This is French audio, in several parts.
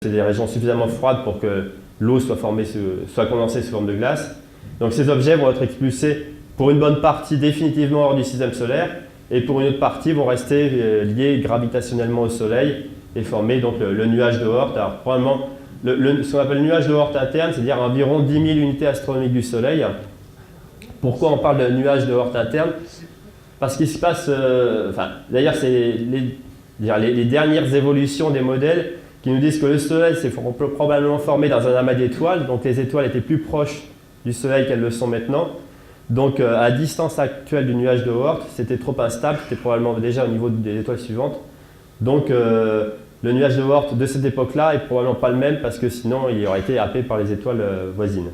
C'est des régions suffisamment froides pour que l'eau soit condensée sous forme de glace. Donc ces objets vont être expulsés pour une bonne partie définitivement hors du système solaire et pour une autre partie vont rester liés gravitationnellement au Soleil et former donc le nuage de Oort. Alors probablement ce qu'on appelle le nuage de Oort interne, c'est-à-dire environ 10 000 unités astronomiques du Soleil. Pourquoi on parle de nuage de Oort interne? Parce qu'il se passe, d'ailleurs c'est les dernières évolutions des modèles qui nous disent que le Soleil s'est probablement formé dans un amas d'étoiles, donc les étoiles étaient plus proches du Soleil qu'elles le sont maintenant. Donc à la distance actuelle du nuage de Oort, c'était trop instable, c'était probablement déjà au niveau des étoiles suivantes. Donc le nuage de Oort de cette époque-là est probablement pas le même parce que sinon il aurait été happé par les étoiles voisines.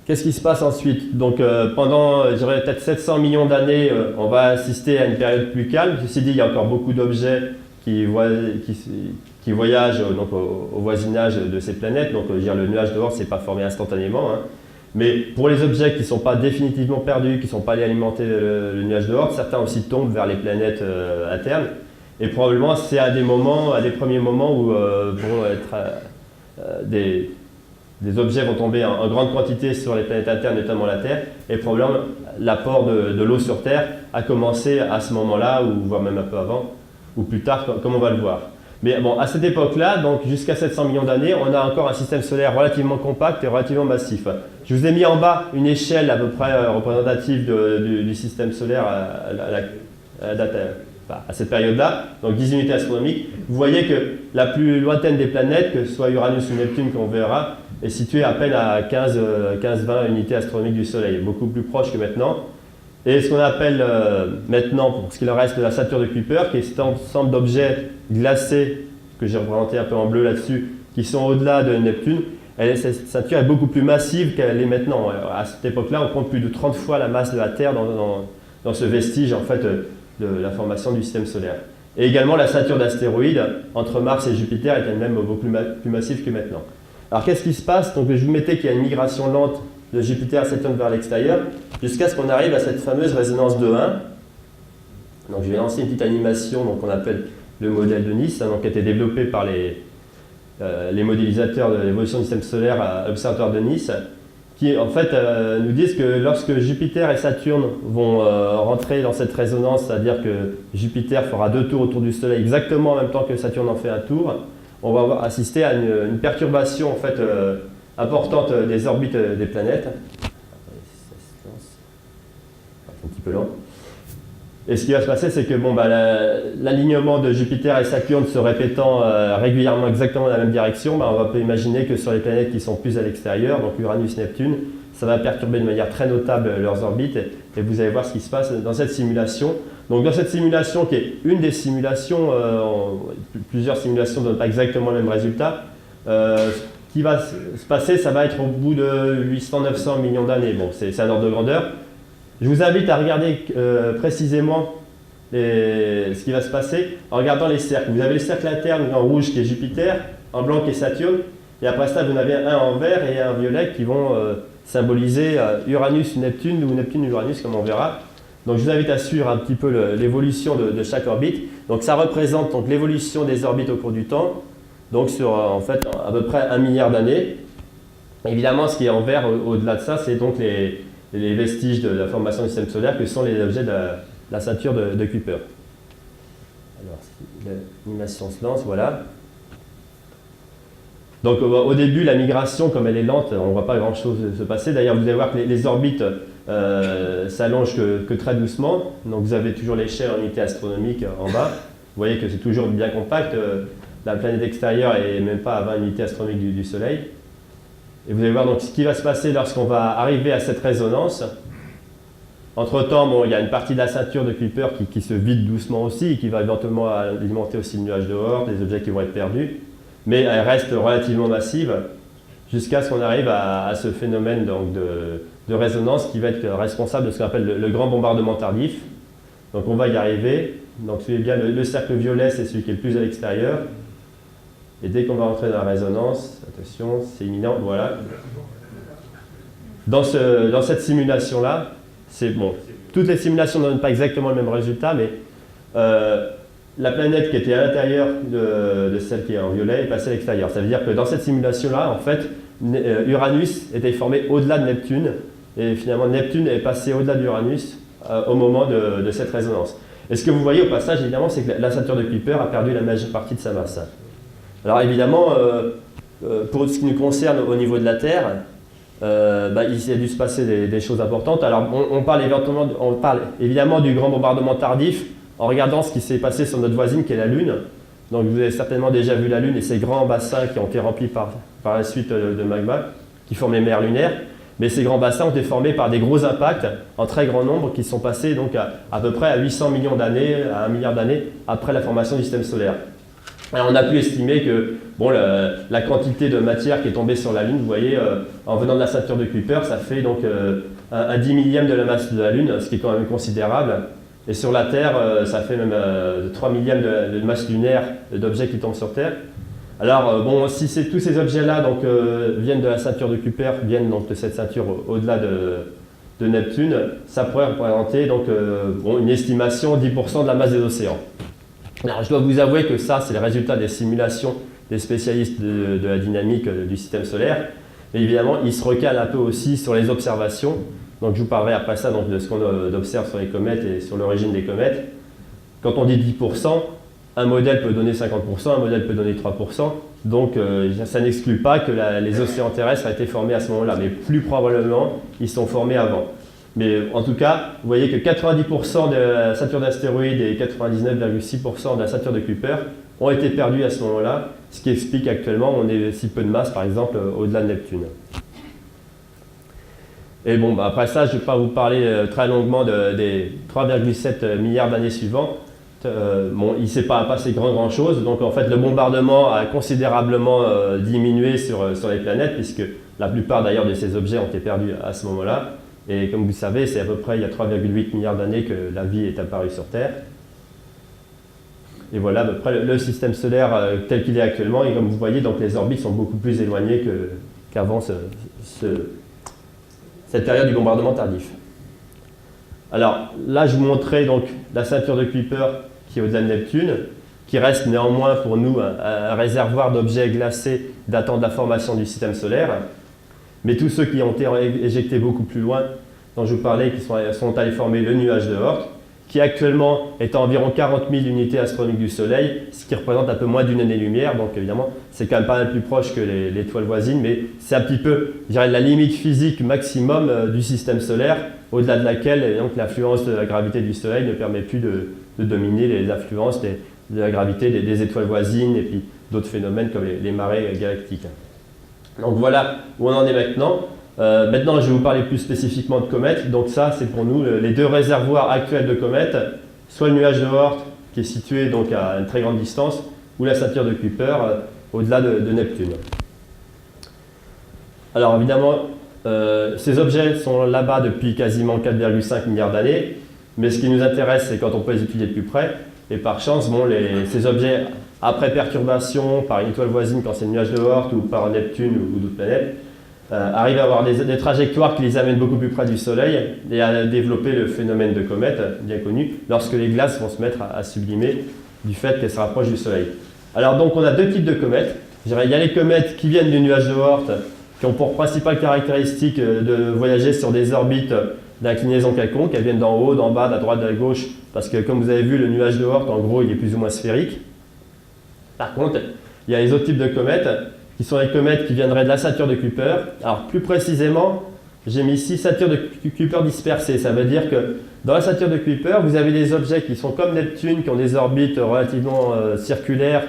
Qu'est-ce qui se passe ensuite? Donc pendant, je dirais, peut-être 700 millions d'années, on va assister à une période plus calme. Ceci dit, il y a encore beaucoup d'objets qui voyagent donc, au voisinage de ces planètes. Donc je veux dire, le nuage de Oort ne s'est pas formé instantanément. Hein. Mais pour les objets qui ne sont pas définitivement perdus, qui ne sont pas allés alimenter le nuage de Oort, certains aussi tombent vers les planètes internes. Et probablement, c'est à des premiers moments où vont être des objets vont tomber en grande quantité sur les planètes internes, notamment la Terre, et probablement l'apport de l'eau sur Terre a commencé à ce moment-là, ou voire même un peu avant, ou plus tard, comme on va le voir. Mais bon, à cette époque-là, donc jusqu'à 700 millions d'années, on a encore un système solaire relativement compact et relativement massif. Je vous ai mis en bas une échelle à peu près représentative du système solaire à cette période-là, donc 10 unités astronomiques. Vous voyez que la plus lointaine des planètes, que ce soit Uranus ou Neptune qu'on verra, est située à peine à 15-20 unités astronomiques du Soleil, beaucoup plus proche que maintenant. Et ce qu'on appelle maintenant, pour ce qu'il en reste de la Saturne de Kuiper, qui est cet ensemble d'objets glacés, que j'ai représenté un peu en bleu là-dessus, qui sont au-delà de Neptune, cette Saturne est beaucoup plus massive qu'elle est maintenant. À cette époque-là, on compte plus de 30 fois la masse de la Terre dans ce vestige en fait, de la formation du système solaire. Et également, la Saturne d'astéroïdes, entre Mars et Jupiter, est elle-même beaucoup plus massive que maintenant. Alors qu'est-ce qui se passe? Donc je vous mettais qu'il y a une migration lente de Jupiter et Saturne vers l'extérieur, jusqu'à ce qu'on arrive à cette fameuse résonance de 1. Donc je vais lancer une petite animation qu'on appelle le modèle de Nice, donc, qui a été développé par les modélisateurs de l'évolution du système solaire à l'Observatoire de Nice, qui en fait nous disent que lorsque Jupiter et Saturne vont rentrer dans cette résonance, c'est-à-dire que Jupiter fera 2 tours autour du Soleil exactement en même temps que Saturne en fait un tour, on va assister à une perturbation en fait, importante des orbites des planètes. Un petit peu lent. Et ce qui va se passer, c'est que l'alignement de Jupiter et Saturne se répétant régulièrement exactement dans la même direction, on peut imaginer que sur les planètes qui sont plus à l'extérieur, donc Uranus, Neptune, ça va perturber de manière très notable leurs orbites. Et vous allez voir ce qui se passe dans cette simulation. Donc dans cette simulation, qui est une des simulations, plusieurs simulations ne donnent pas exactement le même résultat, ce qui va se passer, ça va être au bout de 800-900 millions d'années. Bon, c'est un ordre de grandeur. Je vous invite à regarder précisément ce qui va se passer en regardant les cercles. Vous avez le cercle interne en rouge qui est Jupiter, en blanc qui est Saturne, et après ça, vous en avez un en vert et un violet qui vont symboliser Uranus, Neptune ou Neptune, Uranus, comme on verra. Donc je vous invite à suivre un petit peu l'évolution de chaque orbite. Donc ça représente l'évolution des orbites au cours du temps, donc sur en fait à peu près 1 milliard d'années. Évidemment, ce qui est en vert au-delà de ça, c'est donc les vestiges de la formation du système solaire, que sont les objets de la Saturne de Kuiper. Alors, si l'animation se lance, voilà. Donc au début, la migration, comme elle est lente, on ne voit pas grand-chose se passer. D'ailleurs, vous allez voir que les orbites s'allongent que très doucement. Donc vous avez toujours l'échelle en unité astronomique en bas. Vous voyez que c'est toujours bien compact. La planète extérieure n'est même pas à 20 unités astronomiques du Soleil. Et vous allez voir donc ce qui va se passer lorsqu'on va arriver à cette résonance. Entre-temps, il y a une partie de la Saturne de Kuiper qui se vide doucement aussi et qui va éventuellement alimenter aussi le nuage de Oort, des objets qui vont être perdus. Mais elle reste relativement massive jusqu'à ce qu'on arrive à ce phénomène donc, de résonance qui va être responsable de ce qu'on appelle le grand bombardement tardif. Donc on va y arriver. Donc suivez bien, le cercle violet, c'est celui qui est le plus à l'extérieur. Et dès qu'on va entrer dans la résonance, attention, c'est imminent, voilà. Dans cette simulation-là, c'est bon. Toutes les simulations ne donnent pas exactement le même résultat, mais la planète qui était à l'intérieur de celle qui est en violet est passée à l'extérieur. Ça veut dire que dans cette simulation-là, en fait, Uranus était formé au-delà de Neptune, et finalement Neptune est passé au-delà d'Uranus au moment de cette résonance. Et ce que vous voyez au passage, évidemment, c'est que la ceinture de Kuiper a perdu la majeure partie de sa masse. Alors évidemment, pour ce qui nous concerne au niveau de la Terre, il a dû se passer des choses importantes. Alors on parle évidemment du grand bombardement tardif en regardant ce qui s'est passé sur notre voisine qui est la Lune. Donc vous avez certainement déjà vu la Lune et ces grands bassins qui ont été remplis par la suite de magma qui forment les mers lunaires. Mais ces grands bassins ont été formés par des gros impacts en très grand nombre qui sont passés donc à peu près à 800 millions d'années, à 1 milliard d'années après la formation du système solaire. Alors on a pu estimer que la quantité de matière qui est tombée sur la Lune, vous voyez, en venant de la ceinture de Kuiper, ça fait donc un 10 millième de la masse de la Lune, ce qui est quand même considérable. Et sur la Terre, ça fait même 3 millièmes de masse lunaire d'objets qui tombent sur Terre. Alors, si tous ces objets-là viennent de la ceinture de Kuiper, viennent donc de cette ceinture au-delà de Neptune, ça pourrait représenter donc, une estimation 10% de la masse des océans. Alors, je dois vous avouer que ça, c'est le résultat des simulations des spécialistes de la dynamique du système solaire. Mais évidemment, ils se recalent un peu aussi sur les observations. Donc, je vous parlerai après ça donc, de ce qu'on observe sur les comètes et sur l'origine des comètes. Quand on dit 10%, un modèle peut donner 50%, un modèle peut donner 3%. Donc, ça n'exclut pas que les océans terrestres aient été formés à ce moment-là. Mais plus probablement, ils sont formés avant. Mais en tout cas, vous voyez que 90% de la ceinture d'astéroïdes et 99,6% de la ceinture de Kuiper ont été perdus à ce moment-là, ce qui explique actuellement on ait si peu de masse, par exemple, au-delà de Neptune. Et après ça, je ne vais pas vous parler très longuement des 3,7 milliards d'années suivantes. Il ne s'est pas passé grand-chose, donc en fait le bombardement a considérablement diminué sur les planètes, puisque la plupart d'ailleurs de ces objets ont été perdus à ce moment-là. Et comme vous savez, c'est à peu près il y a 3,8 milliards d'années que la vie est apparue sur Terre. Et voilà à peu près le système solaire tel qu'il est actuellement. Et comme vous voyez, donc, les orbites sont beaucoup plus éloignées qu'avant cette période du bombardement tardif. Alors là, je vous montrais donc la ceinture de Kuiper qui est au-delà de Neptune, qui reste néanmoins pour nous un réservoir d'objets glacés datant de la formation du système solaire. Mais tous ceux qui ont été éjectés beaucoup plus loin, dont je vous parlais, qui sont allés former le nuage de Oort, qui actuellement est à environ 40 000 unités astronomiques du Soleil, ce qui représente un peu moins d'une année-lumière. Donc évidemment, c'est quand même pas mal plus proche que l'étoile voisine, mais c'est un petit peu, je dirais, la limite physique maximum du système solaire, au-delà de laquelle donc, l'influence de la gravité du Soleil ne permet plus de dominer les influences de la gravité des étoiles voisines et puis d'autres phénomènes comme les marées galactiques. Donc voilà où on en est maintenant. Maintenant, je vais vous parler plus spécifiquement de comètes. Donc ça, c'est pour nous les deux réservoirs actuels de comètes, soit le nuage de Oort, qui est situé donc à une très grande distance, ou la ceinture de Kuiper, au-delà de Neptune. Alors évidemment, ces objets sont là-bas depuis quasiment 4,5 milliards d'années, mais ce qui nous intéresse, c'est quand on peut les étudier de plus près. Et par chance, ces objets, après perturbation par une étoile voisine quand c'est le nuage de Oort ou par Neptune ou d'autres planètes, arrivent à avoir des trajectoires qui les amènent beaucoup plus près du Soleil et à développer le phénomène de comète, bien connu, lorsque les glaces vont se mettre à sublimer du fait qu'elles se rapprochent du Soleil. Alors donc on a deux types de comètes. Il y a les comètes qui viennent du nuage de Oort, qui ont pour principale caractéristique de voyager sur des orbites d'inclinaison quelconque. Elles viennent d'en haut, d'en bas, de la droite, de la gauche, parce que comme vous avez vu, le nuage de Oort, en gros, il est plus ou moins sphérique. Par contre, il y a les autres types de comètes, qui sont les comètes qui viendraient de la ceinture de Kuiper. Alors plus précisément, j'ai mis ici ceinture de Kuiper dispersée. Ça veut dire que dans la ceinture de Kuiper, vous avez des objets qui sont comme Neptune, qui ont des orbites relativement circulaires,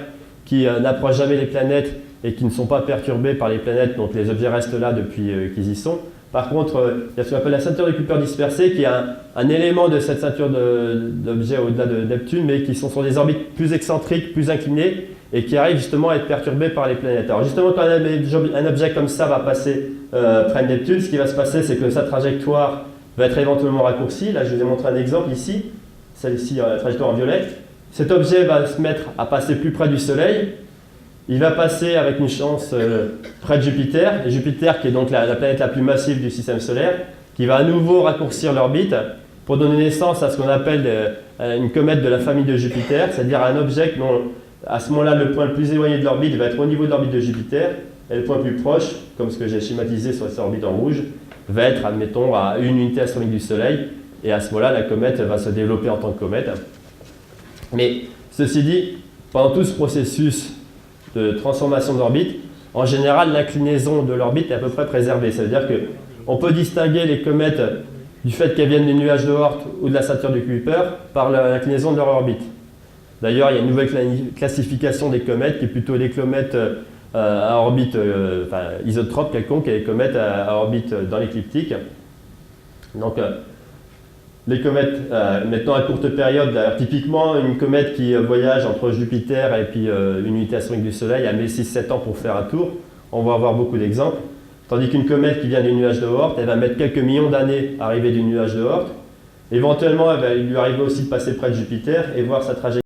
qui n'approchent jamais les planètes et qui ne sont pas perturbés par les planètes, donc les objets restent là depuis qu'ils y sont. Par contre, il y a ce qu'on appelle la ceinture de Kuiper dispersée, qui est un élément de cette ceinture d'objets au-delà de Neptune, mais qui sont sur des orbites plus excentriques, plus inclinées, et qui arrivent justement à être perturbés par les planètes. Alors justement, quand un objet comme ça va passer près de Neptune, ce qui va se passer, c'est que sa trajectoire va être éventuellement raccourcie. Là, je vous ai montré un exemple ici, celle-ci, la trajectoire en violet. Cet objet va se mettre à passer plus près du Soleil. Il va passer avec une chance près de Jupiter, et Jupiter qui est donc la planète la plus massive du système solaire, qui va à nouveau raccourcir l'orbite pour donner naissance à ce qu'on appelle une comète de la famille de Jupiter, c'est-à-dire un objet dont, à ce moment-là, le point le plus éloigné de l'orbite va être au niveau de l'orbite de Jupiter, et le point plus proche, comme ce que j'ai schématisé sur cette orbite en rouge, va être, admettons, à une unité astronomique du Soleil, et à ce moment-là, la comète va se développer en tant que comète. Mais ceci dit, pendant tout ce processus de transformation d'orbite, en général, l'inclinaison de l'orbite est à peu près préservée. Ça veut dire qu'on peut distinguer les comètes du fait qu'elles viennent des nuages de Oort ou de la ceinture de Kuiper par l'inclinaison de leur orbite. D'ailleurs, il y a une nouvelle classification des comètes qui est plutôt les comètes à orbite isotrope quelconque et les comètes à orbite dans l'écliptique. Donc, les comètes, maintenant à courte période, typiquement une comète qui voyage entre Jupiter et puis une unité astronomique du Soleil, elle met 6-7 ans pour faire un tour. On va avoir beaucoup d'exemples. Tandis qu'une comète qui vient du nuage de Oort, elle va mettre quelques millions d'années à arriver du nuage de Oort. Éventuellement, il va lui arriver aussi de passer près de Jupiter et voir sa trajectoire